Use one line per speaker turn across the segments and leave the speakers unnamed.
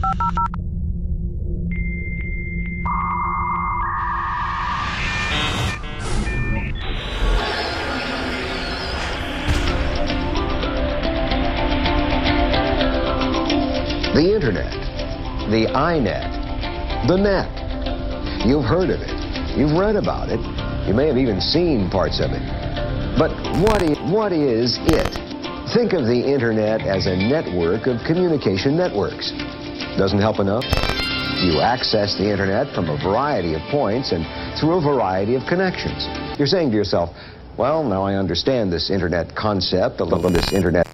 The internet, the iNet, the net. You've heard of it. You've read about it. You may have even seen parts of it. But what is it? Think of the internet as a network of communication networks. Doesn't help enough? You access the internet from a variety of points and through a variety of connections. You're saying to yourself, well, now I understand this internet concept, a little this internet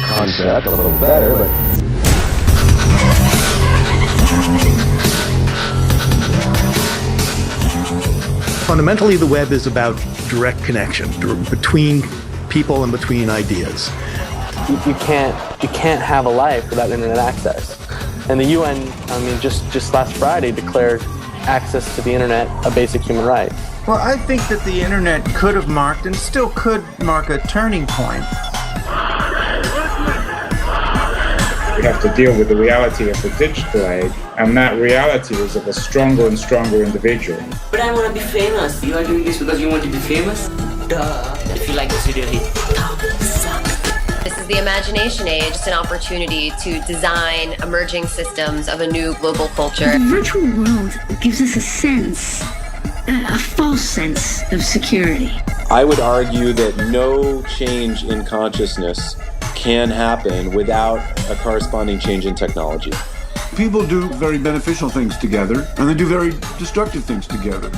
concept a little better, but
fundamentally, the web is about direct connection between people and between ideas.
You can't have a life without internet access. And the UN, just last Friday declared access to the internet a basic human right.
Well, I think that the internet could have marked and still could mark a turning point.
We have to deal with the reality of the digital age, and that reality is of a stronger and stronger individual.
But I want to be famous. You are doing this because you want to be famous? Duh. If you like this video, hit thumbs up.
This is the imagination age. It's an opportunity to design emerging systems of a new global culture.
The virtual world gives us a sense, a false sense of security.
I would argue that no change in consciousness can happen without a corresponding change in technology.
People do very beneficial things together, and they do very destructive things together.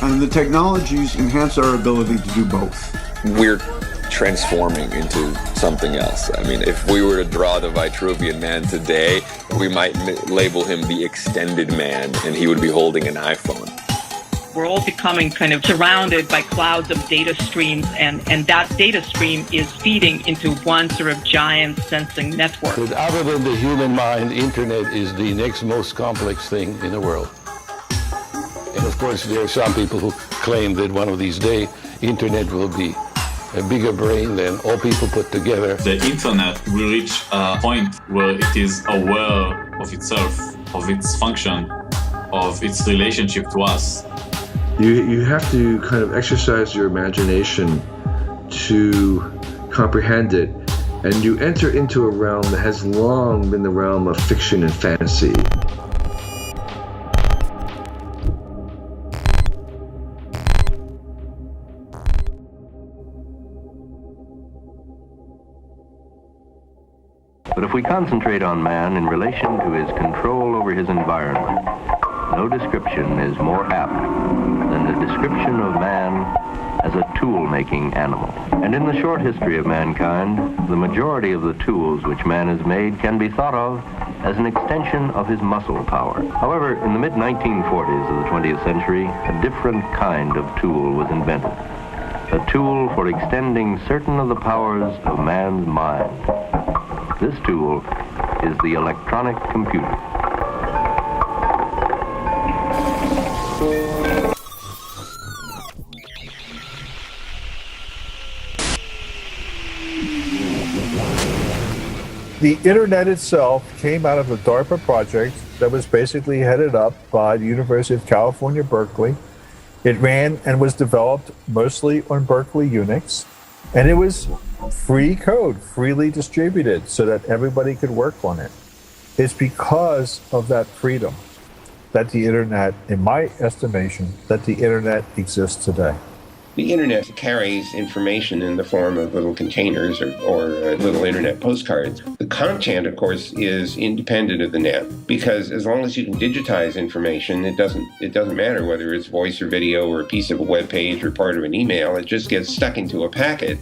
And the technologies enhance our ability to do both.
We're transforming into something else. I mean, if we were to draw the Vitruvian Man today, we might label him the extended man, and he would be holding an iPhone.
We're all becoming kind of surrounded by clouds of data streams, and that data stream is feeding into one sort of giant sensing network.
But other than the human mind, internet is the next most complex thing in the world. And of course, there are some people who claim that one of these days, internet will be a bigger brain than all people put together.
The internet will reach a point where it is aware of itself, of its function, of its relationship to us.
You have to kind of exercise your imagination to comprehend it, and you enter into a realm that has long been the realm of fiction and fantasy.
But if we concentrate on man in relation to his control over his environment, no description is more apt than the description of man as a tool-making animal. And in the short history of mankind, the majority of the tools which man has made can be thought of as an extension of his muscle power. However, in the mid-1940s of the 20th century, a different kind of tool was invented. A tool for extending certain of the powers of man's mind. This tool is the electronic computer.
The internet itself came out of a DARPA project that was basically headed up by the University of California, Berkeley. It ran and was developed mostly on Berkeley Unix, and it was free code, freely distributed so that everybody could work on it. It's because of that freedom that the internet, in my estimation, that the internet exists today.
The internet carries information in the form of little containers or little internet postcards. The content, of course, is independent of the net, because as long as you can digitize information, it doesn't matter whether it's voice or video or a piece of a web page or part of an email. It just gets stuck into a packet,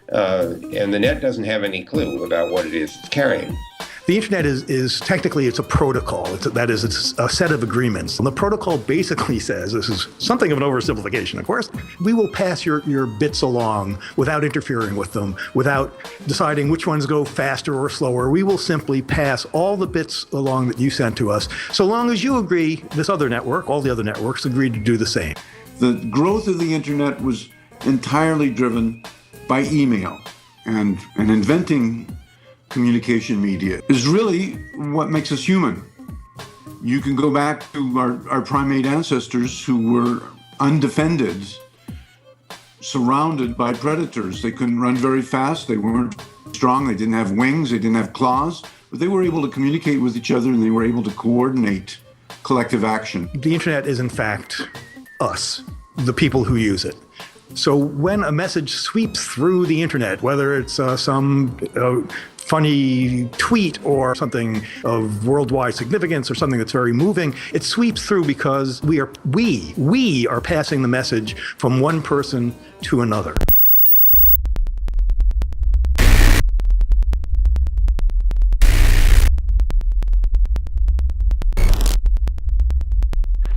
and the net doesn't have any clue about what it is it's carrying.
The internet is technically, it's a protocol. It's a set of agreements. And the protocol basically says, this is something of an oversimplification, of course, we will pass your bits along without interfering with them, without deciding which ones go faster or slower. We will simply pass all the bits along that you sent to us, so long as you agree, this other network, all the other networks agree to do the same.
The growth of the internet was entirely driven by email, and inventing communication media is really what makes us human. You can go back to our primate ancestors who were undefended, surrounded by predators. They couldn't run very fast, they weren't strong, they didn't have wings, they didn't have claws, but they were able to communicate with each other and they were able to coordinate collective action.
The internet is in fact us, the people who use it. So when a message sweeps through the internet, whether it's some funny tweet or something of worldwide significance or something that's very moving, it sweeps through because we are passing the message from one person to another.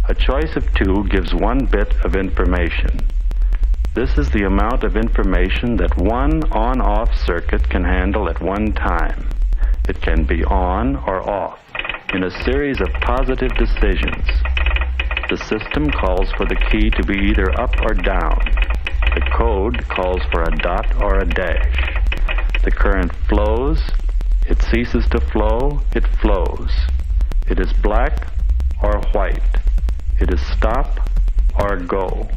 A choice of two gives one bit of information. This is the amount of information that one on-off circuit can handle at one time. It can be on or off in a series of positive decisions. The system calls for the key to be either up or down. The code calls for a dot or a dash. The current flows, it ceases to flow, it flows. It is black or white. It is stop or go,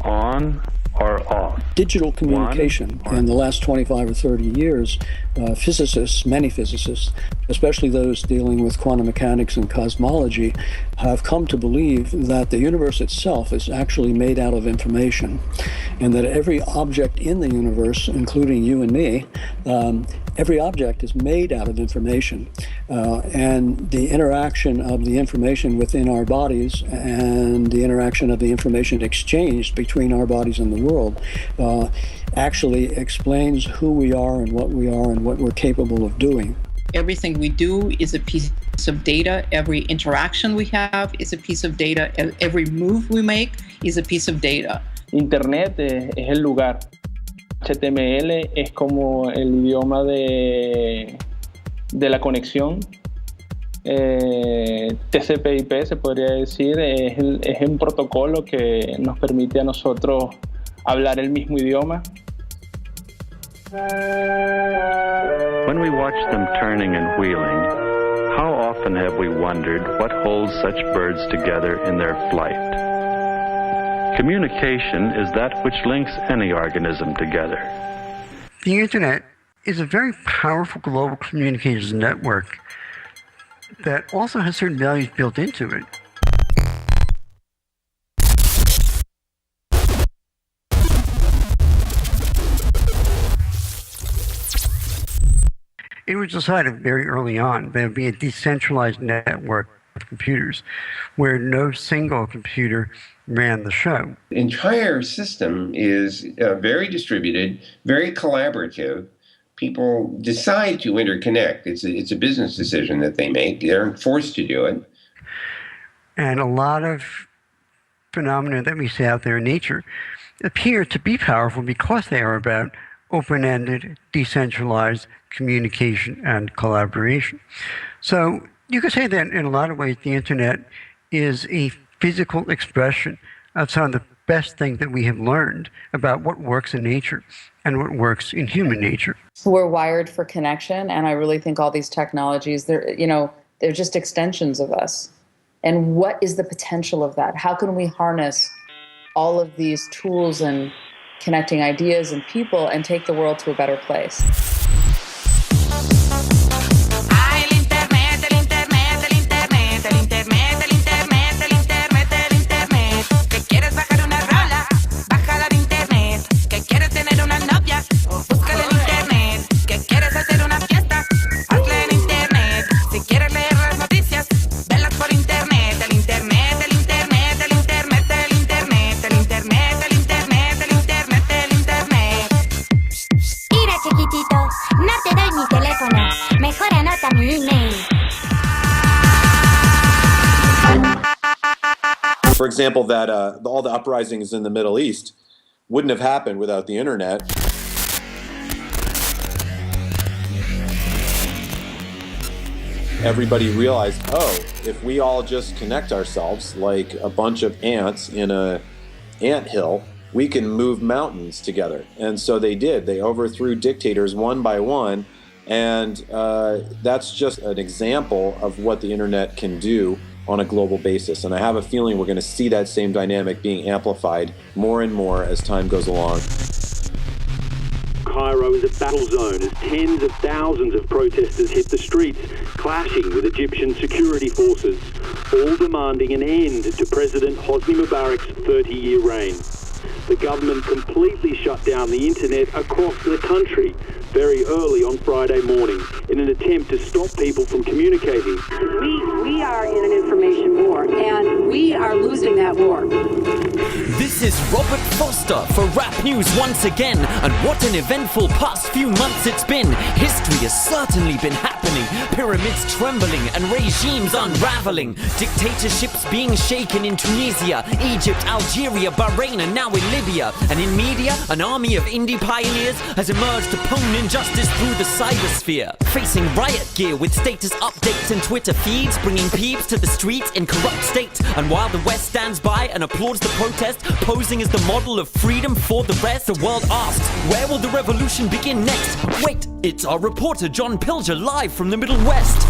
on or off.
Digital communication in the last 25 or 30 years, physicists, many physicists, especially those dealing with quantum mechanics and cosmology, have come to believe that the universe itself is actually made out of information, and that every object in the universe, including you and me, every object is made out of information, and the interaction of the information within our bodies and the interaction of the information exchanged between our bodies and the world actually explains who we are and what we're capable of doing.
Everything we do is a piece of data. Every interaction we have is a piece of data. Every move we make is a piece of data.
Internet es el lugar. HTML es como el idioma de la conexión. TCP/IP se podría decir, es un protocolo que nos permite a nosotros hablar el mismo idioma.
When we watch them turning and wheeling, how often have we wondered what holds such birds together in their flight? Communication is that which links any organism together.
The internet is a very powerful global communications network that also has certain values built into it. It was decided very early on that it would be a decentralized network of computers where no single computer ran the show.
The entire system is very distributed, very collaborative. People decide to interconnect. It's a business decision that they make. They're forced to do it.
And a lot of phenomena that we see out there in nature appear to be powerful because they are about open-ended, decentralized communication and collaboration. So you could say that in a lot of ways the internet is a physical expression of some of the best things that we have learned about what works in nature and what works in human nature.
We're wired for connection, and I really think all these technologies, they're just extensions of us. And what is the potential of that? How can we harness all of these tools and connecting ideas and people and take the world to a better place?
For example, that all the uprisings in the Middle East wouldn't have happened without the internet. Everybody realized, if we all just connect ourselves like a bunch of ants in an anthill, we can move mountains together. And so they did. They overthrew dictators one by one, And that's just an example of what the internet can do on a global basis. And I have a feeling we're going to see that same dynamic being amplified more and more as time goes along.
Cairo is a battle zone as tens of thousands of protesters hit the streets, clashing with Egyptian security forces, all demanding an end to President Hosni Mubarak's 30-year reign. The government completely shut down the internet across the country very early on Friday morning in an attempt to stop people from communicating.
We are in an information war, and we are losing that war.
This is Robert Foster for Rap News once again, and what an eventful past few months it's been. History has certainly been happening, pyramids trembling and regimes unraveling, dictatorships being shaken in Tunisia, Egypt, Algeria, Bahrain, and now in Libya. And in media, an army of indie pioneers has emerged to pwn injustice through the cybersphere, facing riot gear with status updates and Twitter feeds, bringing peeps to the streets in corrupt state. And while the West stands by and applauds the protest, posing as the model of freedom for the rest, the world asks, where will the revolution begin next? Wait, it's our reporter John Pilger live from the Middle West.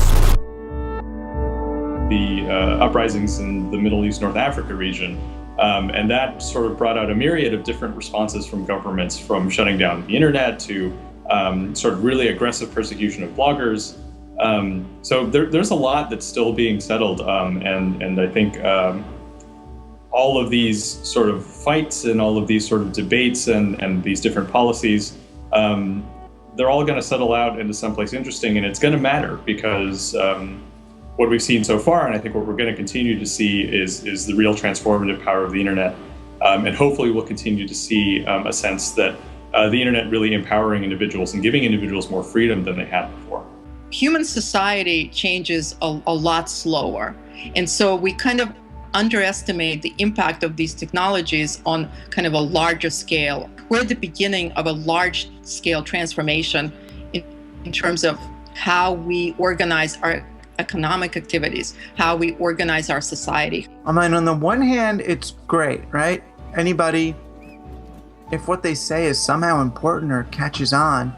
The uprisings in the Middle East, North Africa region, and that sort of brought out a myriad of different responses from governments, from shutting down the internet to sort of really aggressive persecution of bloggers. So there's a lot that's still being settled, and I think all of these sort of fights and all of these sort of debates and these different policies, they're all going to settle out into someplace interesting, and it's going to matter because what we've seen so far, and I think what we're going to continue to see is the real transformative power of the internet, and hopefully we'll continue to see a sense that the internet really empowering individuals and giving individuals more freedom than they had before.
Human society changes a lot slower. And so we kind of underestimate the impact of these technologies on kind of a larger scale. We're at the beginning of a large scale transformation in terms of how we organize our economic activities, how we organize our society.
I mean, on the one hand, it's great, right? Anybody, if what they say is somehow important or catches on,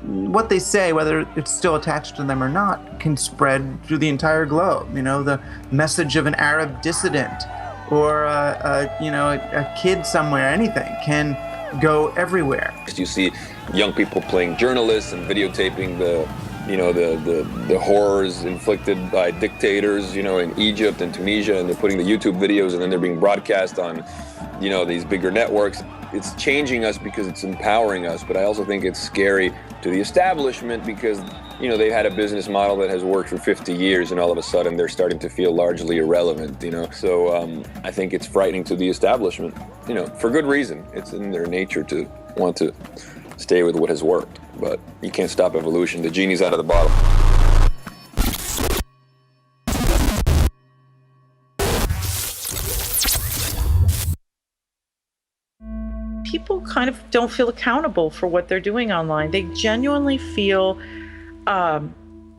what they say, whether it's still attached to them or not, can spread through the entire globe. You know, the message of an Arab dissident or a kid somewhere, anything can go everywhere.
You see young people playing journalists and videotaping the horrors inflicted by dictators, in Egypt and Tunisia, and they're putting the YouTube videos and then they're being broadcast on, these bigger networks. It's changing us because it's empowering us, but I also think it's scary to the establishment because, they've had a business model that has worked for 50 years and all of a sudden they're starting to feel largely irrelevant, So I think it's frightening to the establishment, for good reason. It's in their nature to want to stay with what has worked, but you can't stop evolution. The genie's out of the bottle.
People kind of don't feel accountable for what they're doing online. They genuinely feel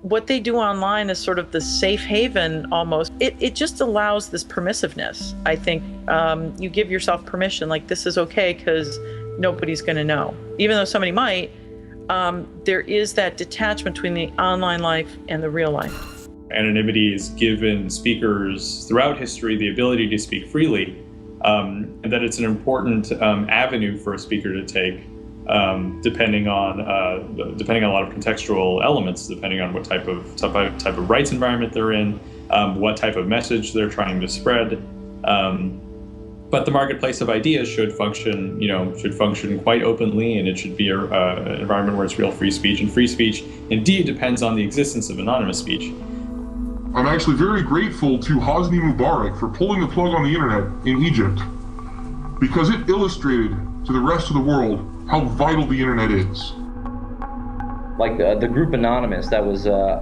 what they do online is sort of the safe haven almost. It just allows this permissiveness. I think you give yourself permission, like this is okay because nobody's going to know. Even though somebody might, there is that detachment between the online life and the real life.
Anonymity has given speakers throughout history the ability to speak freely, and that it's an important avenue for a speaker to take, depending on a lot of contextual elements, depending on what type of rights environment they're in, what type of message they're trying to spread. But the marketplace of ideas should function quite openly, and it should be an environment where it's real free speech. And free speech indeed depends on the existence of anonymous speech.
I'm actually very grateful to Hosni Mubarak for pulling the plug on the internet in Egypt, because it illustrated to the rest of the world how vital the internet is.
Like the group Anonymous that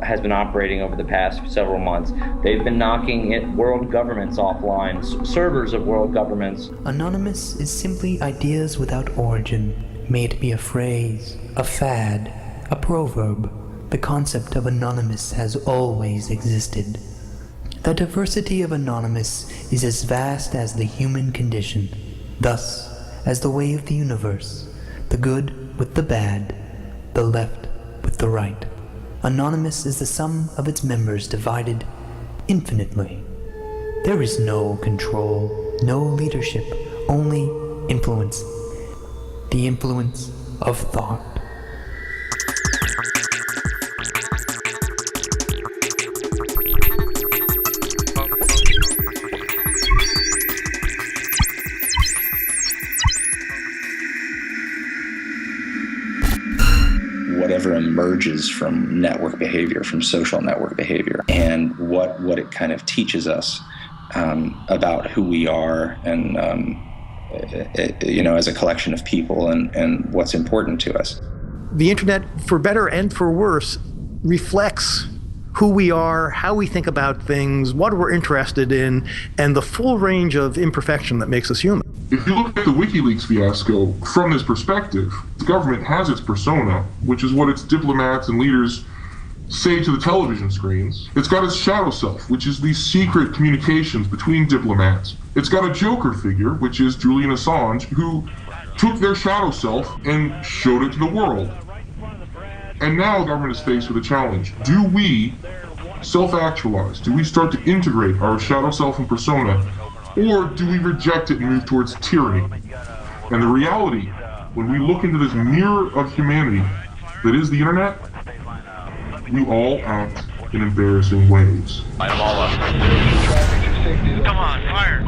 has been operating over the past several months, they've been knocking world governments offline, servers of world governments.
Anonymous is simply ideas without origin. May it be a phrase, a fad, a proverb. The concept of anonymous has always existed. The diversity of anonymous is as vast as the human condition. Thus, as the way of the universe, the good with the bad, the left with the right. Anonymous is the sum of its members divided infinitely. There is no control, no leadership, only influence. The influence of thought.
Whatever emerges from network behavior, from social network behavior, and what it kind of teaches us about who we are and as a collection of people and what's important to us.
The internet, for better and for worse, reflects who we are, how we think about things, what we're interested in, and the full range of imperfection that makes us human.
If you look at the WikiLeaks fiasco from this perspective, the government has its persona, which is what its diplomats and leaders say to the television screens. It's got its shadow self, which is these secret communications between diplomats. It's got a joker figure, which is Julian Assange, who took their shadow self and showed it to the world. And now the government is faced with a challenge. Do we self-actualize? Do we start to integrate our shadow self and persona? Or do we reject it and move towards tyranny? And the reality, when we look into this mirror of humanity that is the internet, we all act in embarrassing ways.
I'm all up. Come on, fire!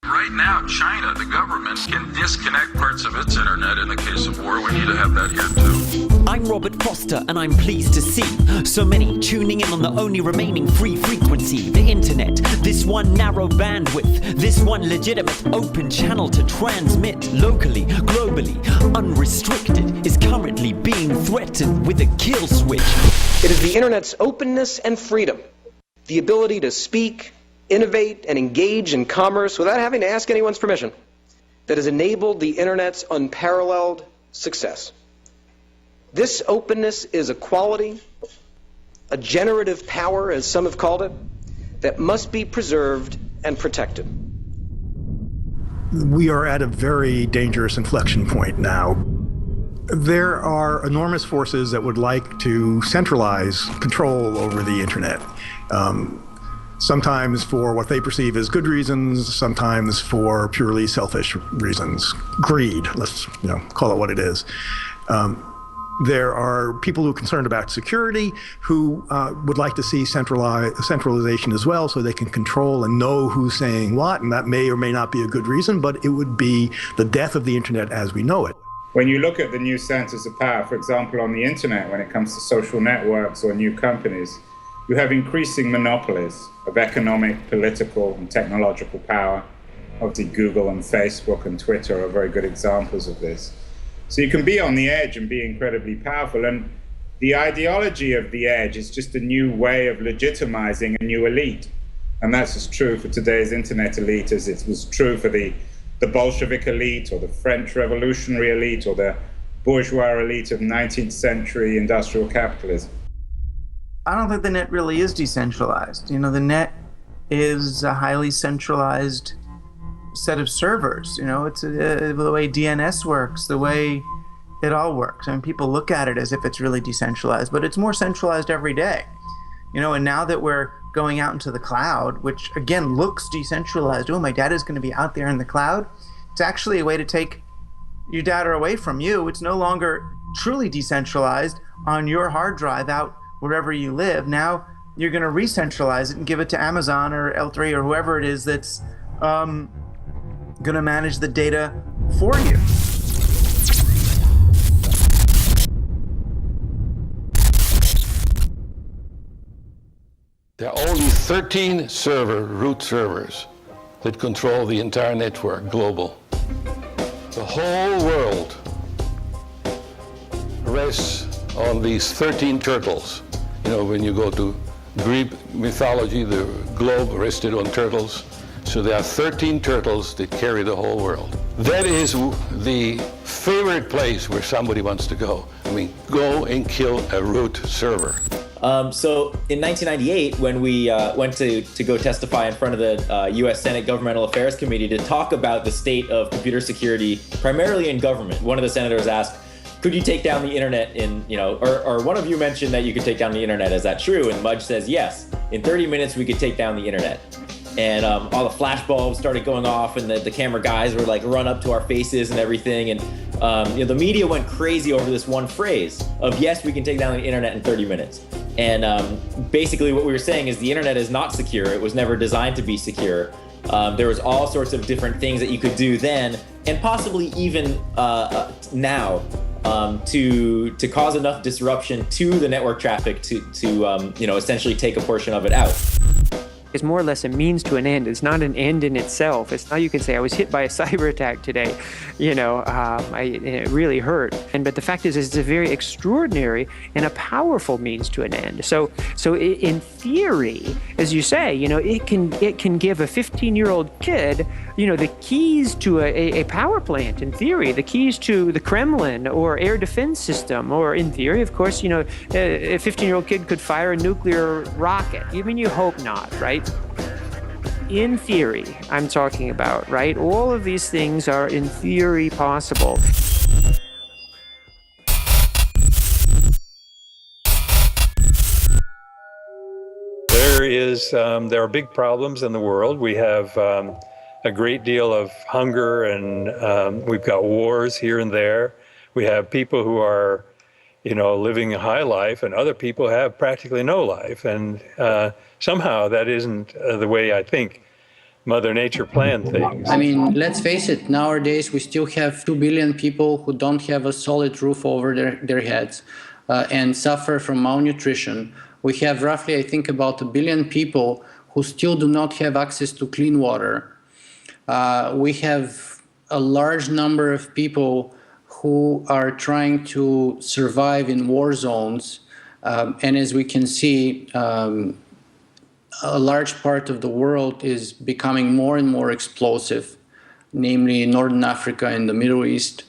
Right now, China, the government, can disconnect parts of its internet in the case of war. We need to have that here too.
I'm Robert Foster, and I'm pleased to see so many tuning in on the only remaining free frequency, the internet. This one narrow bandwidth, this one legitimate open channel to transmit locally, globally, unrestricted, is currently being threatened with a kill switch.
It is the internet's openness and freedom, the ability to speak, innovate, and engage in commerce without having to ask anyone's permission, that has enabled the internet's unparalleled success. This openness is a quality, a generative power, as some have called it, that must be preserved and protected.
We are at a very dangerous inflection point now. There are enormous forces that would like to centralize control over the internet. Sometimes for what they perceive as good reasons, sometimes for purely selfish reasons. Greed, let's call it what it is. There are people who are concerned about security who would like to see centralization as well, so they can control and know who's saying what, and that may or may not be a good reason, but it would be the death of the internet as we know it.
When you look at the new centers of power, for example, on the internet, when it comes to social networks or new companies, you have increasing monopolies of economic, political, and technological power. Obviously, Google and Facebook and Twitter are very good examples of this. So you can be on the edge and be incredibly powerful. And the ideology of the edge is just a new way of legitimizing a new elite. And that's as true for today's internet elite as it was true for the Bolshevik elite or the French revolutionary elite or the bourgeois elite of 19th century industrial capitalism.
I don't think the net really is decentralized. The net is a highly centralized set of servers. It's the way DNS works, the way it all works. I mean, people look at it as if it's really decentralized, but it's more centralized every day. And now that we're going out into the cloud, which again looks decentralized, my data's going to be out there in the cloud. It's actually a way to take your data away from you. It's no longer truly decentralized on your hard drive out wherever you live. Now you're going to re-centralize it and give it to Amazon or L3 or whoever it is that's going to manage the data for you.
There are only 13 root servers that control the entire network, global. The whole world rests on these 13 turtles. When you go to Greek mythology, the globe rested on turtles. So there are 13 turtles that carry the whole world. That is the favorite place where somebody wants to go. Go and kill a root server.
So in 1998, when we went to go testify in front of the U.S. Senate Governmental Affairs Committee to talk about the state of computer security, primarily in government, one of the senators asked, could you take down the internet or one of you mentioned that you could take down the internet. Is that true? And Mudge says, yes. In 30 minutes, we could take down the internet. And all the flash bulbs started going off, and the camera guys were like run up to our faces and everything. And the media went crazy over this one phrase of, yes, we can take down the internet in 30 minutes. And basically what we were saying is the internet is not secure. It was never designed to be secure. There was all sorts of different things that you could do then, and possibly even now, to cause enough disruption to the network traffic to essentially take a portion of it out.
It's more or less a means to an end. It's not an end in itself. It's not, you can say, I was hit by a cyber attack today. It really hurt. But the fact is it's a very extraordinary and a powerful means to an end. So in theory, as you say, it can give a 15-year-old kid, the keys to a power plant, in theory, the keys to the Kremlin or air defense system, or in theory, of course, a 15-year-old kid could fire a nuclear rocket. You hope not, right? In theory, I'm talking about, right? All of these things are in theory possible.
There are big problems in the world. We have a great deal of hunger, and we've got wars here and there. We have people who are, living a high life, and other people have practically no life. And somehow that isn't the way I think Mother Nature planned things.
Let's face it, nowadays we still have 2 billion people who don't have a solid roof over their heads and suffer from malnutrition. We have roughly, I think, about 1 billion people who still do not have access to clean water. We have a large number of people who are trying to survive in war zones. And as we can see, a large part of the world is becoming more and more explosive, namely Northern Africa and the Middle East,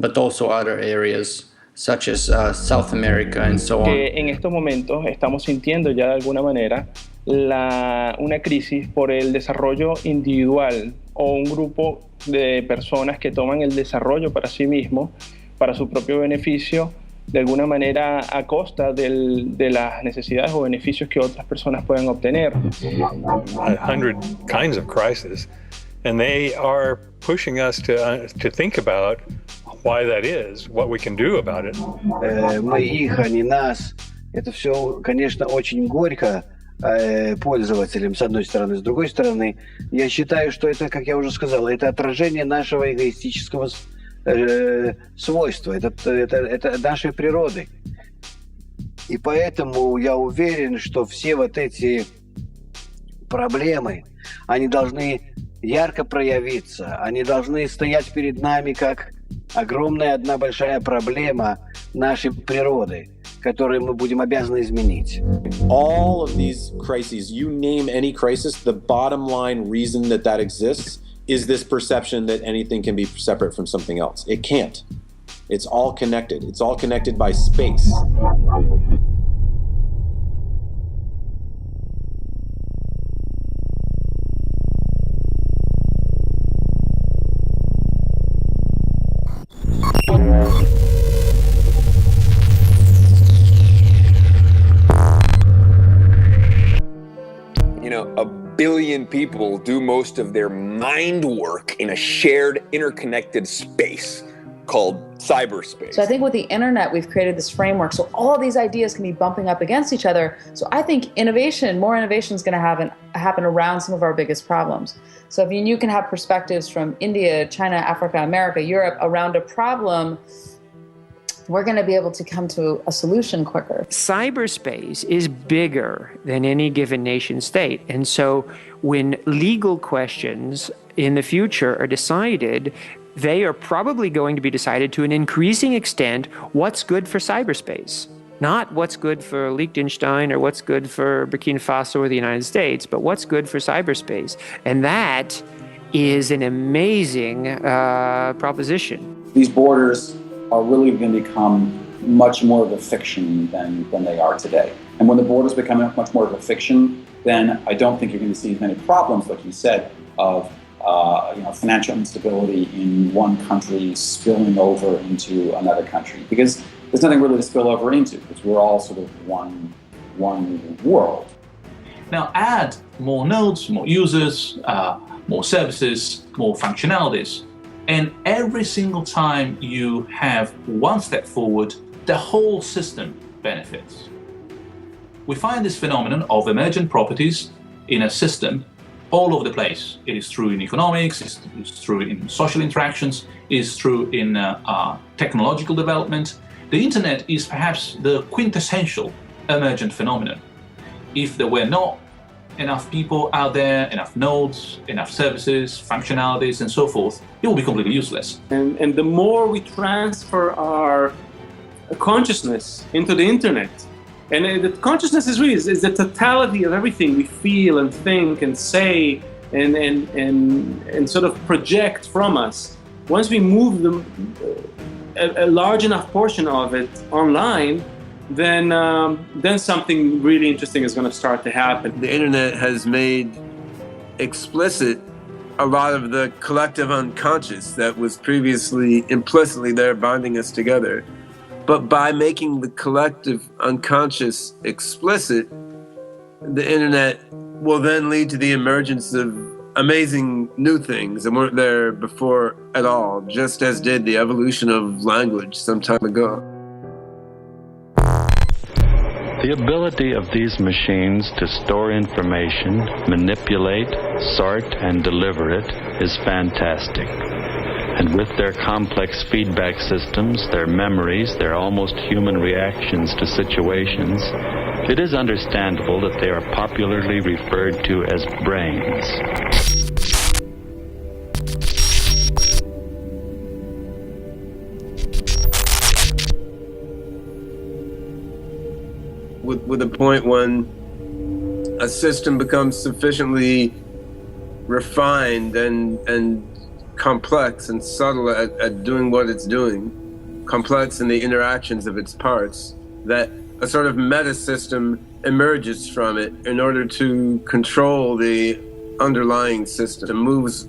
but also other areas such as South America and so on.
En estos momentos estamos sintiendo ya de alguna manera una crisis por el desarrollo individual o un grupo de personas que toman el desarrollo para sí mismos, para su propio beneficio, de alguna manera a costa de las necesidades o beneficios que otras personas pueden obtener.
100 kinds of crises, and they are pushing us to think about why that is, what we can do about it.
Мы их, они нас. Это все, конечно, очень горько пользователям, с одной стороны. С другой стороны, я считаю, что это, как я уже сказал, это отражение нашего эгоистического свойства, это нашей природы. И поэтому я уверен, что все вот эти проблемы, они должны ярко проявиться, они должны стоять перед нами как огромная одна большая проблема нашей природы, которые мы будем обязаны изменить.
All of these crises, you name any crisis, the bottom line reason that exists is this perception that anything can be separate from something else. It can't. It's all connected. It's all connected by space.
A billion people do most of their mind work in a shared, interconnected space called cyberspace.
So I think with the internet, we've created this framework. So all these ideas can be bumping up against each other. So I think more innovation is going to happen around some of our biggest problems. So if you can have perspectives from India, China, Africa, America, Europe around a problem, we're going to be able to come to a solution quicker.
Cyberspace is bigger than any given nation state. And so when legal questions in the future are decided, they are probably going to be decided to an increasing extent what's good for cyberspace. Not what's good for Liechtenstein or what's good for Burkina Faso or the United States, but what's good for cyberspace. And that is an amazing proposition.
These borders are really going to become much more of a fiction than they are today.
And when the borders become much more of a fiction, then I don't think you're going to see as many problems, like you said, of financial instability in one country spilling over into another country, because there's nothing really to spill over into, because we're all sort of one world.
Now add more nodes, more users, more services, more functionalities, and every single time you have one step forward, the whole system benefits. We find this phenomenon of emergent properties in a system all over the place. It is true in economics, it's true in social interactions, it's true in technological development. The internet is perhaps the quintessential emergent phenomenon. If there were not enough people out there, enough nodes, enough services, functionalities, and so forth, it will be completely useless.
And the more we transfer our consciousness into the internet, and the consciousness is really is the totality of everything we feel and think and say and sort of project from us. Once we move a large enough portion of it online, then something really interesting is going to start to happen.
The internet has made explicit a lot of the collective unconscious that was previously implicitly there binding us together. But by making the collective unconscious explicit, the internet will then lead to the emergence of amazing new things that weren't there before at all, just as did the evolution of language some time ago.
The ability of these machines to store information, manipulate, sort, and deliver it is fantastic. And with their complex feedback systems, their memories, their almost human reactions to situations, it is understandable that they are popularly referred to as brains.
With a point when a system becomes sufficiently refined and complex and subtle at doing what it's doing, complex in the interactions of its parts, that a sort of meta system emerges from it in order to control the underlying system, moves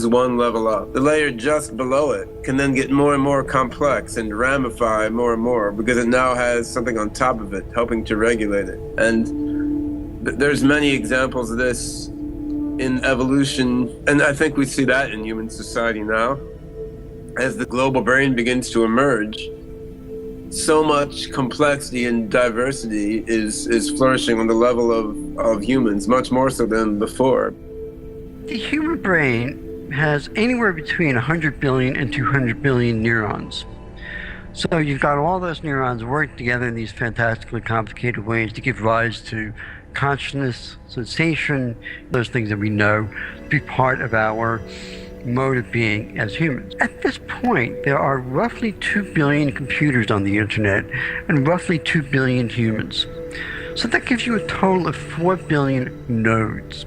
one level up. The layer just below it can then get more and more complex and ramify more and more because it now has something on top of it helping to regulate it. And there's many examples of this in evolution, and I think we see that in human society now. As the global brain begins to emerge, so much complexity and diversity is flourishing on the level of humans, much more so than before.
The human brain has anywhere between 100 billion and 200 billion neurons. So you've got all those neurons working together in these fantastically complicated ways to give rise to consciousness, sensation, those things that we know to be part of our mode of being as humans. At this point, there are roughly 2 billion computers on the internet and roughly 2 billion humans. So that gives you a total of 4 billion nodes.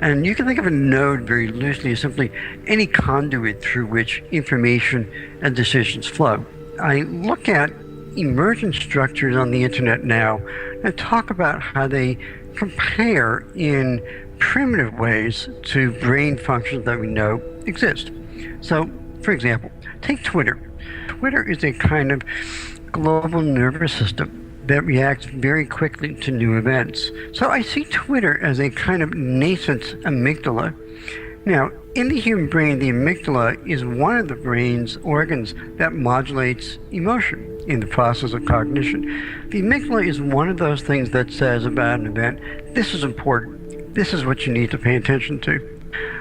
And you can think of a node very loosely as simply any conduit through which information and decisions flow. I look at emergent structures on the internet now and talk about how they compare in primitive ways to brain functions that we know exist. So, for example, take Twitter. Twitter is a kind of global nervous system that reacts very quickly to new events. So I see Twitter as a kind of nascent amygdala. Now, in the human brain, the amygdala is one of the brain's organs that modulates emotion in the process of cognition. The amygdala is one of those things that says about an event, this is important, this is what you need to pay attention to.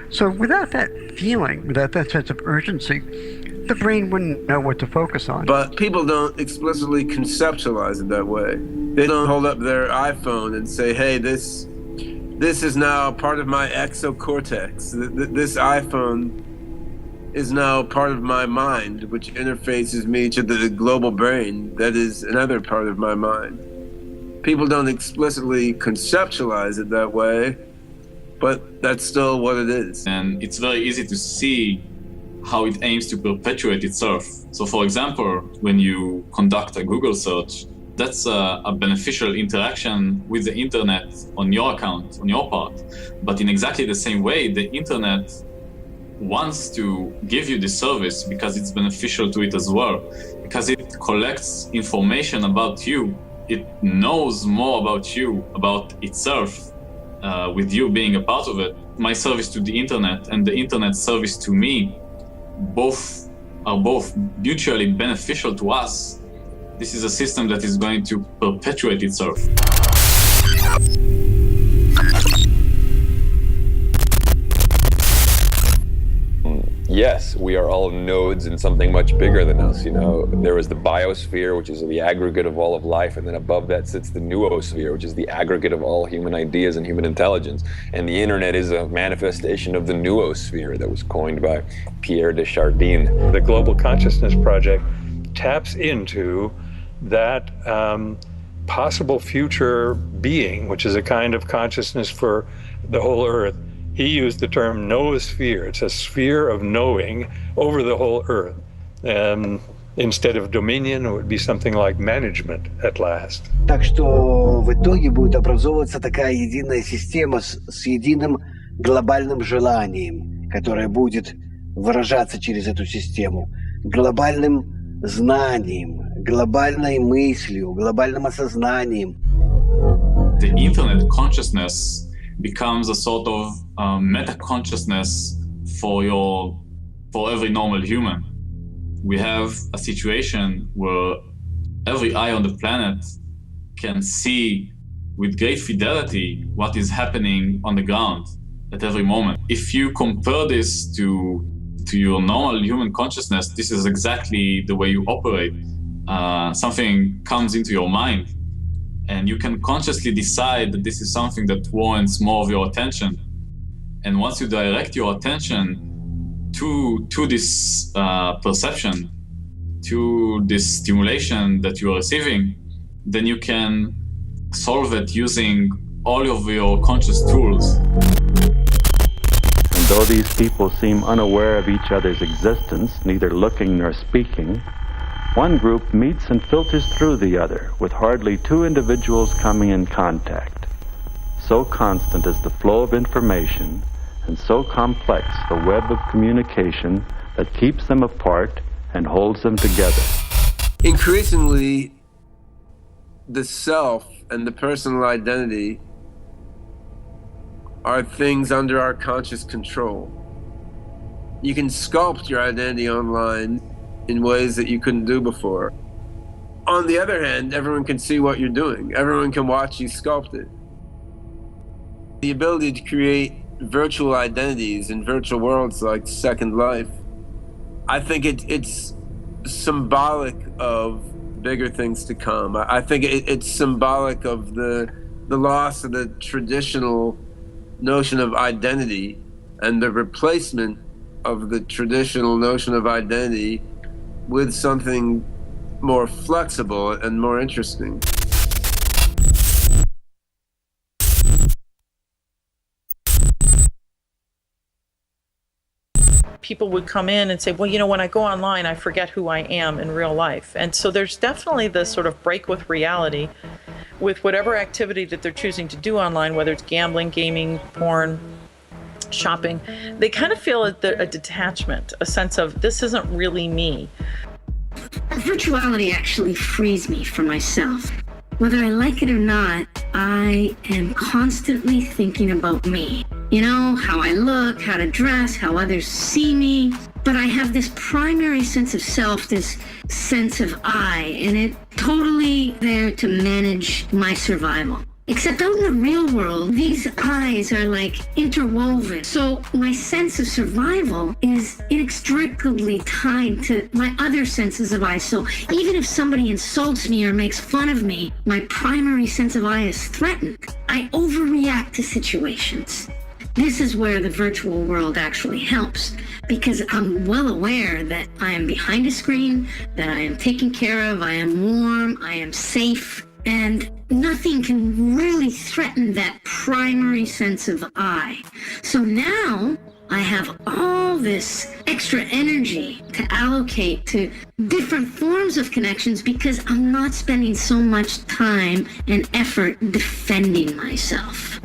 So without that feeling, without that sense of urgency, the brain wouldn't know what to focus on.
But people don't explicitly conceptualize it that way. They don't hold up their iPhone and say, hey, this is now part of my exocortex. This iPhone is now part of my mind, which interfaces me to the global brain that is another part of my mind. People don't explicitly conceptualize it that way, but that's still what it is.
And it's very easy to see how it aims to perpetuate itself. So for example, when you conduct a Google search, that's a beneficial interaction with the internet on your account, on your part. But in exactly the same way, the internet wants to give you this service because it's beneficial to it as well, because it collects information about you. It knows more about you, about itself, with you being a part of it. My service to the internet and the internet service to me are both mutually beneficial to us. This is a system that is going to perpetuate itself.
Yes, we are all nodes in something much bigger than us. You know, there is the biosphere, which is the aggregate of all of life, and then above that sits the noosphere, which is the aggregate of all human ideas and human intelligence. And the internet is a manifestation of the noosphere that was coined by Pierre de Chardin.
The Global Consciousness Project taps into that possible future being, which is a kind of consciousness for the whole Earth. He used the term noosphere. It's a sphere of knowing over the whole Earth. Instead of dominion, it would be something like management at last.
Так что в итоге будет образовываться такая единая система с единым глобальным желанием, которое будет выражаться через эту систему, глобальным знанием, глобальной мыслью, глобальным осознанием.
The internet consciousness becomes a sort of meta-consciousness for every normal human. We have a situation where every eye on the planet can see with great fidelity what is happening on the ground at every moment. If you compare this to your normal human consciousness, this is exactly the way you operate. Something comes into your mind, and you can consciously decide that this is something that warrants more of your attention. And once you direct your attention to this perception, to this stimulation that you are receiving, then you can solve it using all of your conscious tools.
And though these people seem unaware of each other's existence, neither looking nor speaking, one group meets and filters through the other, with hardly two individuals coming in contact. So constant is the flow of information, and so complex the web of communication that keeps them apart and holds them together.
Increasingly, the self and the personal identity are things under our conscious control. You can sculpt your identity online in ways that you couldn't do before. On the other hand, everyone can see what you're doing. Everyone can watch you sculpt it. The ability to create virtual identities in virtual worlds like Second Life, I think it's symbolic of bigger things to come. I think it's symbolic of the loss of the traditional notion of identity and the replacement of the traditional notion of identity with something more flexible and more interesting.
People would come in and say, well, you know, when I go online, I forget who I am in real life. And so there's definitely this sort of break with reality with whatever activity that they're choosing to do online, whether it's gambling, gaming, porn, shopping. They kind of feel a detachment, a sense of this isn't really me.
Virtuality actually frees me from myself. Whether I like it or not, I am constantly thinking about me. You know, how I look, how to dress, how others see me. But I have this primary sense of self, this sense of I, and it's totally there to manage my survival. Except out in the real world, these eyes are like interwoven. So my sense of survival is inextricably tied to my other senses of I. So even if somebody insults me or makes fun of me, my primary sense of I is threatened. I overreact to situations. This is where the virtual world actually helps, because I'm well aware that I am behind a screen, that I am taken care of, I am warm, I am safe. And nothing can really threaten that primary sense of I. So now I have all this extra energy to allocate to different forms of connections because I'm not spending so much time and effort defending myself.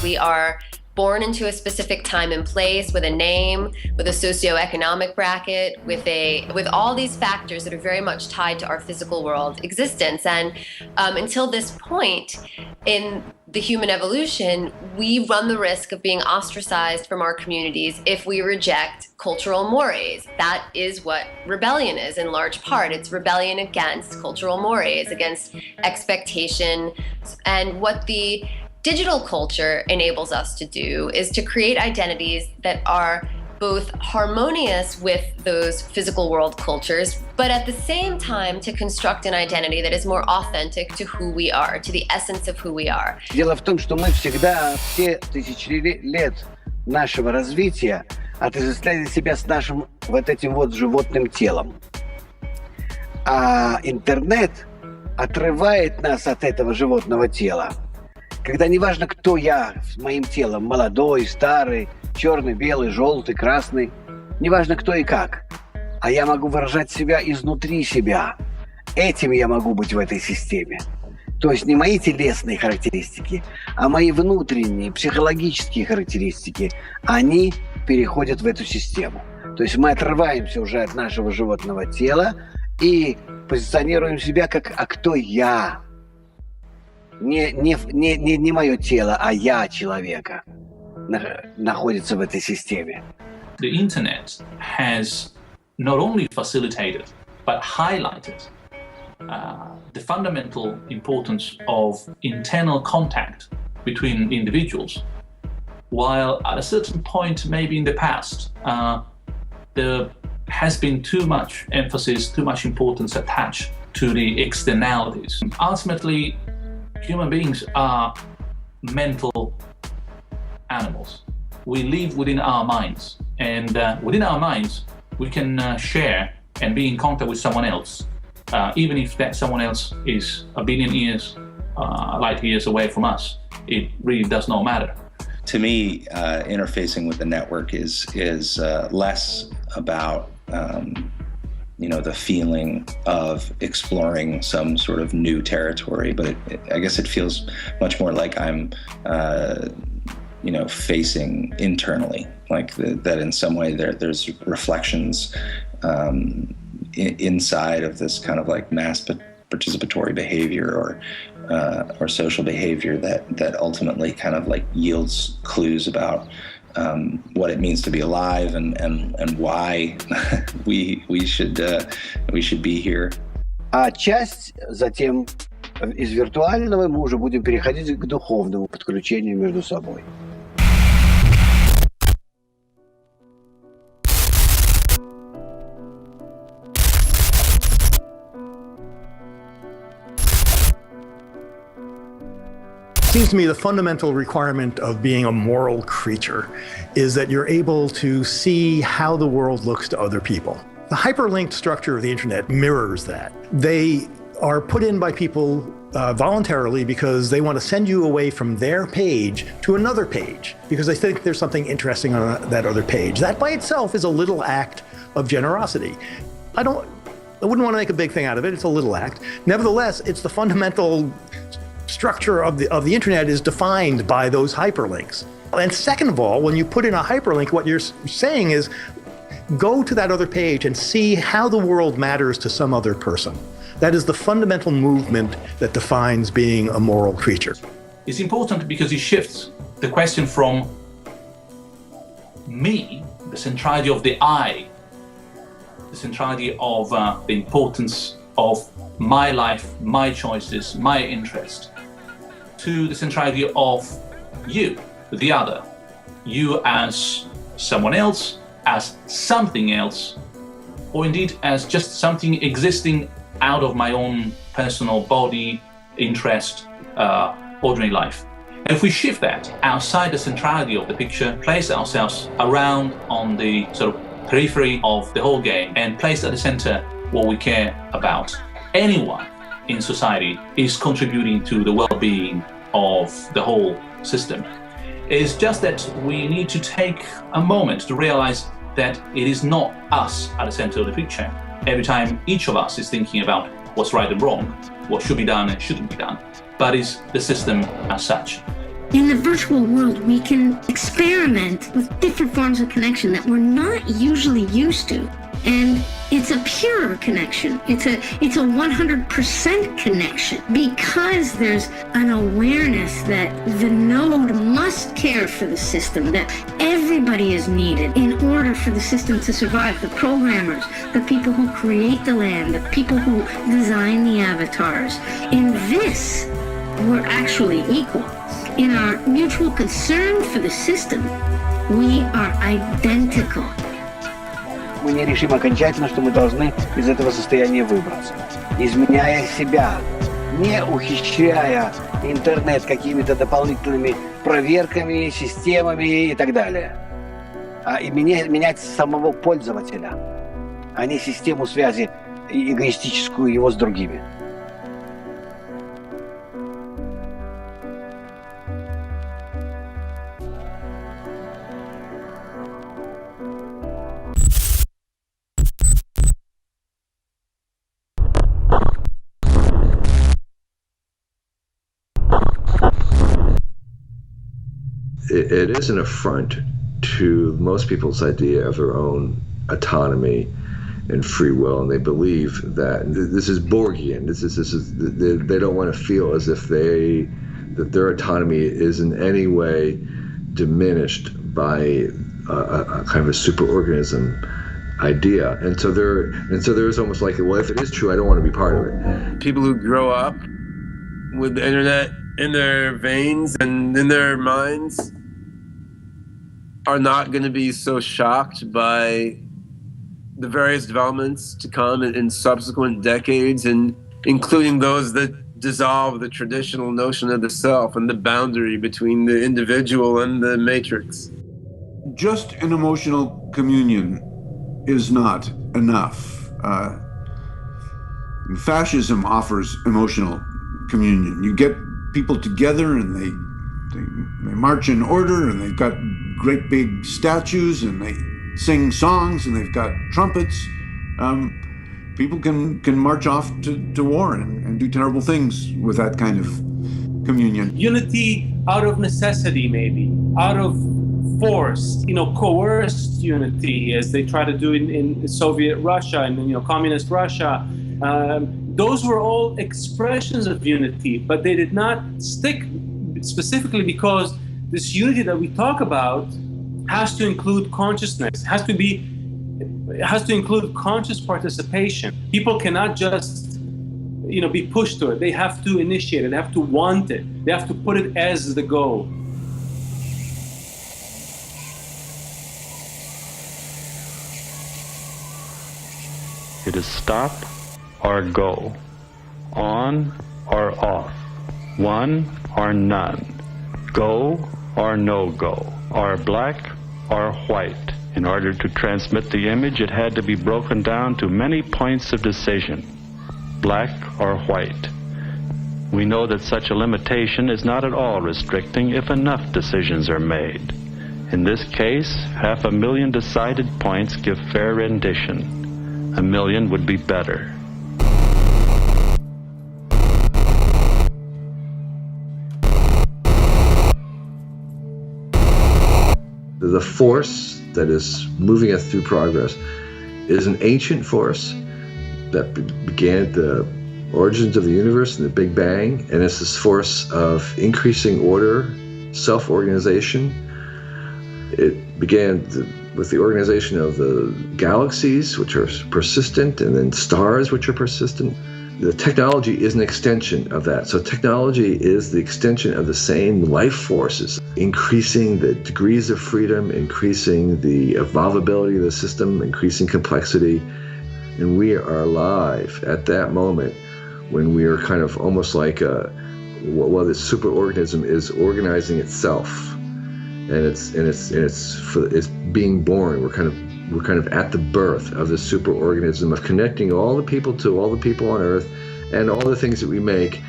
We are born into a specific time and place with a name, with a socioeconomic bracket, with all these factors that are very much tied to our physical world existence. And until this point in the human evolution, we run the risk of being ostracized from our communities if we reject cultural mores. That is what rebellion is in large part. It's rebellion against cultural mores, against expectation. And what the digital culture enables us to do is to create identities that are both harmonious with those physical world cultures, but at the same time to construct an identity that is more authentic to who we are, to the essence of who we are.
Дело в том, что мы всегда, все тысячи лет нашего развития, отождествляли себя с нашим вот этим вот животным телом. А интернет отрывает нас от этого животного тела. Когда неважно, кто я с моим телом, молодой, старый, черный, белый, желтый, красный, неважно кто и как, а я могу выражать себя изнутри себя. Этим я могу быть в этой системе. То есть не мои телесные характеристики, а мои внутренние, психологические характеристики, они переходят в эту систему. То есть мы отрываемся уже от нашего животного тела и позиционируем себя как «а кто я?». Не мое тело, а я человека находится в этой системе.
The internet has not only facilitated but highlighted the fundamental importance of internal contact between individuals, while at a certain point, maybe in the past, there has been too much emphasis, too much importance attached to the externalities. Ultimately, human beings are mental animals. We live within our minds, and within our minds, we can share and be in contact with someone else, even if that someone else is a billion light years away from us. It really does not matter.
To me, interfacing with the network is less about the feeling of exploring some sort of new territory, but I guess it feels much more like I'm facing internally, like that in some way there's reflections inside of this kind of like mass participatory behavior or social behavior that ultimately kind of like yields clues about what it means to be alive and why we should be here.
А часть затем из виртуального мы уже будем переходить к духовному подключению между собой.
It seems to me the fundamental requirement of being a moral creature is that you're able to see how the world looks to other people. The hyperlinked structure of the internet mirrors that. They are put in by people voluntarily because they want to send you away from their page to another page because they think there's something interesting on that other page. That by itself is a little act of generosity. I wouldn't want to make a big thing out of it. It's a little act. Nevertheless, it's the fundamental structure of the internet is defined by those hyperlinks. And second of all, when you put in a hyperlink, what you're saying is go to that other page and see how the world matters to some other person. That is the fundamental movement that defines being a moral creature.
It's important because it shifts the question from me, the centrality of the I, the centrality of the importance of my life, my choices, my interest, to the centrality of you, the other. You as someone else, as something else, or indeed as just something existing out of my own personal body, interest, ordinary life. And if we shift that outside the centrality of the picture, place ourselves around on the sort of periphery of the whole game, and place at the center what we care about, anyone in society is contributing to the well-being of the whole system. It's just that we need to take a moment to realize that it is not us at the center of the picture. Every time each of us is thinking about what's right and wrong, what should be done and shouldn't be done, but it's the system as such.
In the virtual world, we can experiment with different forms of connection that we're not usually used to. And it's a pure connection. It's a 100% connection because there's an awareness that the node must care for the system, that everybody is needed in order for the system to survive. The programmers, the people who create the land, the people who design the avatars. In this, we're actually equal. In our mutual concern for the system, we are identical.
Мы не решим окончательно, что мы должны из этого состояния выбраться, изменяя себя, не ухищряя интернет какими-то дополнительными проверками, системами и так далее, а менять самого пользователя, а не систему связи эгоистическую его с другими.
It is an affront to most people's idea of their own autonomy and free will, and they believe that this is Borgian. This is they don't want to feel as if that their autonomy is in any way diminished by a kind of a superorganism idea, and so there's almost like, well, if it is true, I don't want to be part of it.
People who grow up with the internet in their veins and in their minds are not going to be so shocked by the various developments to come in subsequent decades, and including those that dissolve the traditional notion of the self and the boundary between the individual and the matrix.
Just an emotional communion is not enough. Fascism offers emotional communion. You get people together and they march in order, and they've got great big statues, and they sing songs, and they've got trumpets. People can march off to war and do terrible things with that kind of communion.
Unity out of necessity, maybe, out of force, coerced unity, as they try to do in Soviet Russia and communist Russia. Those were all expressions of unity, but they did not stick specifically because this unity that we talk about has to include consciousness, has to include conscious participation. People cannot just, be pushed to it. They have to initiate it. They have to want it. They have to put it as the goal.
It is stop or go, on or off, one or none, go or no go, or black or white. In order to transmit the image, it had to be broken down to many points of decision, black or white. We know that such a limitation is not at all restricting if enough decisions are made. In this case, 500,000 decided points give fair rendition. 1 million would be better.
The force that is moving us through progress is an ancient force that began at the origins of the universe in the Big Bang, and it's this force of increasing order, self-organization. It began with the organization of the galaxies, which are persistent, and then stars, which are persistent. The technology is an extension of that. So technology is the extension of the same life forces, increasing the degrees of freedom, increasing the evolvability of the system, increasing complexity. And we are alive at that moment when we are kind of almost like this superorganism is organizing itself, and it's being born. We're kind of at the birth of this superorganism of connecting all the people to all the people on Earth, and all the things that we make.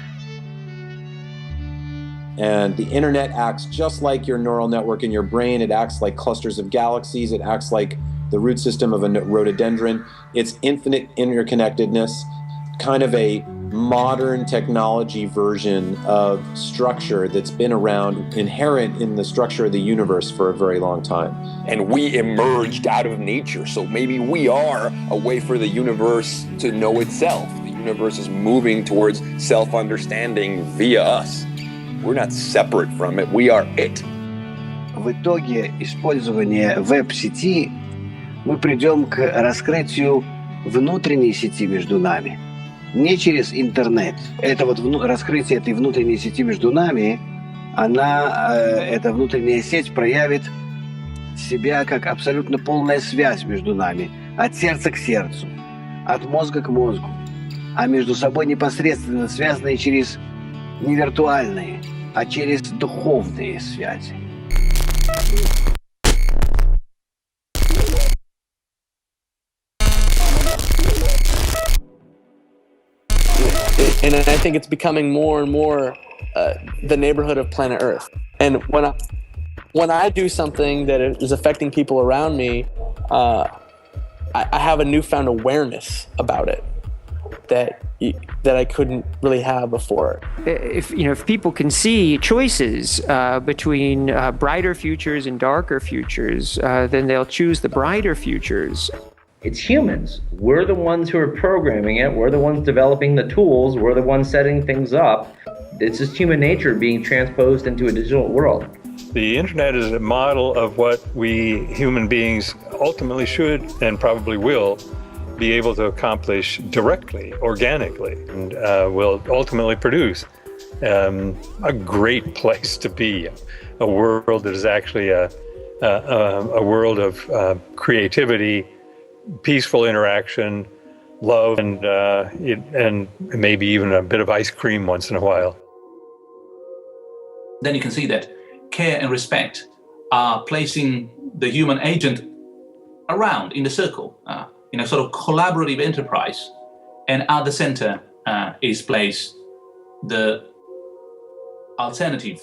And the internet acts just like your neural network in your brain. It acts like clusters of galaxies. It acts like the root system of a rhododendron. It's infinite interconnectedness, kind of a modern technology version of structure that's been around, inherent in the structure of the universe for a very long time.
And we emerged out of nature, so maybe we are a way for the universe to know itself. The universe is moving towards self-understanding via us. We're not separate from it, we are it.
В итоге использования веб-сети мы придем к раскрытию внутренней сети между нами. Не через интернет. Это вот раскрытие этой внутренней сети между нами, эта внутренняя сеть проявит себя как абсолютно полная связь между нами. От сердца к сердцу, от мозга к мозгу. А между собой непосредственно связанные через не виртуальные, а через духовные связи.
And I think it's becoming more and more the neighborhood of planet Earth. And when I do something that is affecting people around me, I have a newfound awareness about it that I couldn't really have before.
If people can see choices between brighter futures and darker futures, then they'll choose the brighter futures.
It's humans. We're the ones who are programming it. We're the ones developing the tools. We're the ones setting things up. It's just human nature being transposed into a digital world.
The internet is a model of what we human beings ultimately should and probably will be able to accomplish directly, organically, and will ultimately produce a great place to be, a world that is actually a world of creativity, peaceful interaction, love, and maybe even a bit of ice cream once in a while.
Then you can see that care and respect are placing the human agent around in the circle, in a sort of collaborative enterprise. And at the center is placed the alternative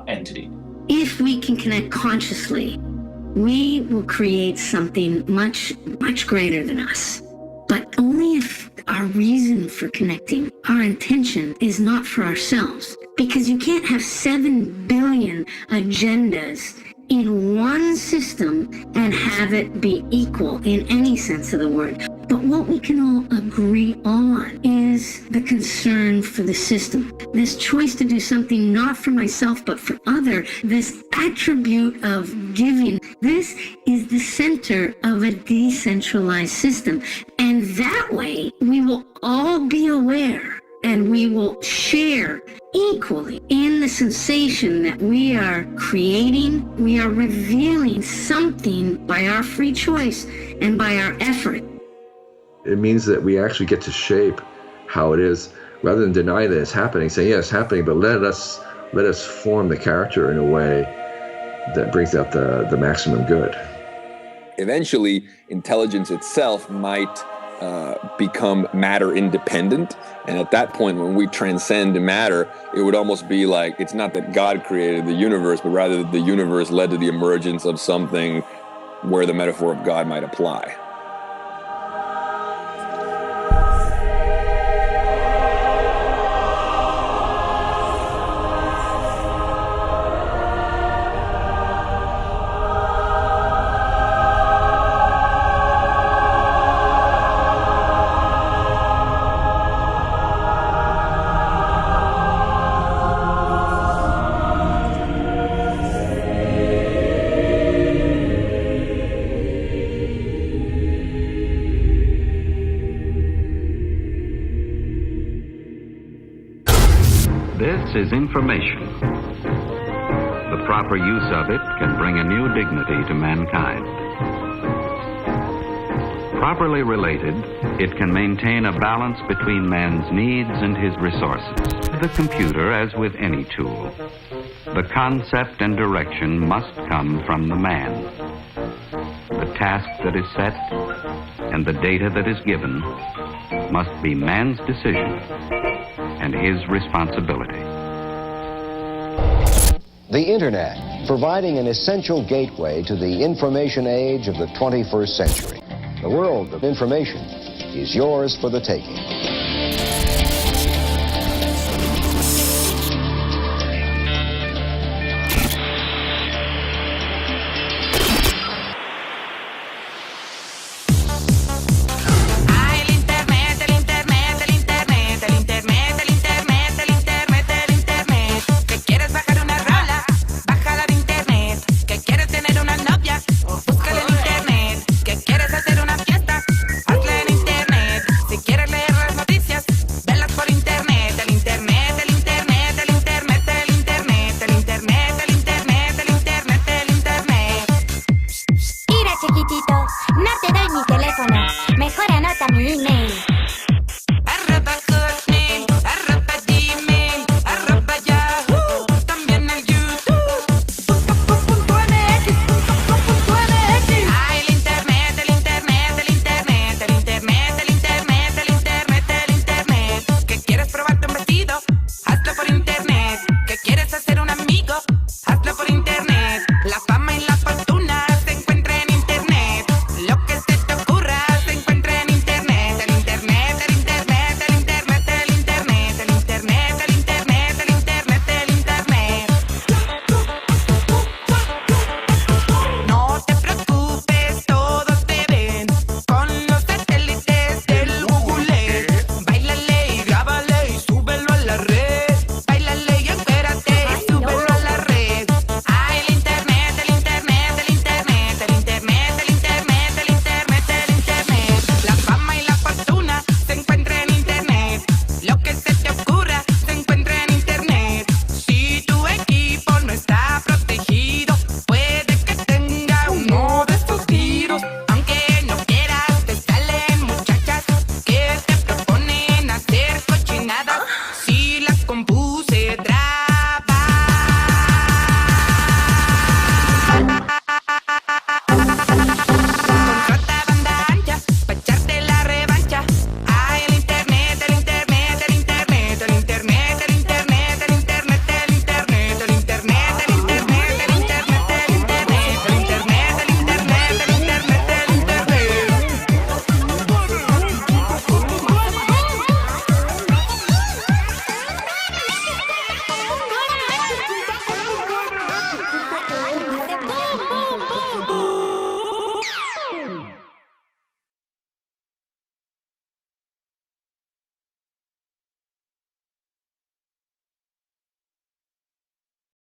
entity.
If we can connect consciously, we will create something much, much greater than us. But only if our reason for connecting, our intention, is not for ourselves. Because you can't have 7 billion agendas in one system and have it be equal in any sense of the word. But what we can all agree on is the concern for the system. This choice to do something not for myself but for other, this attribute of giving, this is the center of a decentralized system. And that way we will all be aware and we will share equally in the sensation that we are creating, we are revealing something by our free choice and by our effort.
It means that we actually get to shape how it is, rather than deny that it's happening, saying, yeah, it's happening, but let us form the character in a way that brings out the maximum good.
Eventually, intelligence itself might become matter independent. And at that point, when we transcend matter, it would almost be like, it's not that God created the universe, but rather that the universe led to the emergence of something where the metaphor of God might apply.
Is information. The proper use of it can bring a new dignity to mankind. Properly related, it can maintain a balance between man's needs and his resources. The computer, as with any tool, the concept and direction must come from the man. The task that is set and the data that is given must be man's decision and his responsibility.
The Internet, providing an essential gateway to the information age of the 21st century. The world of information is yours for the taking.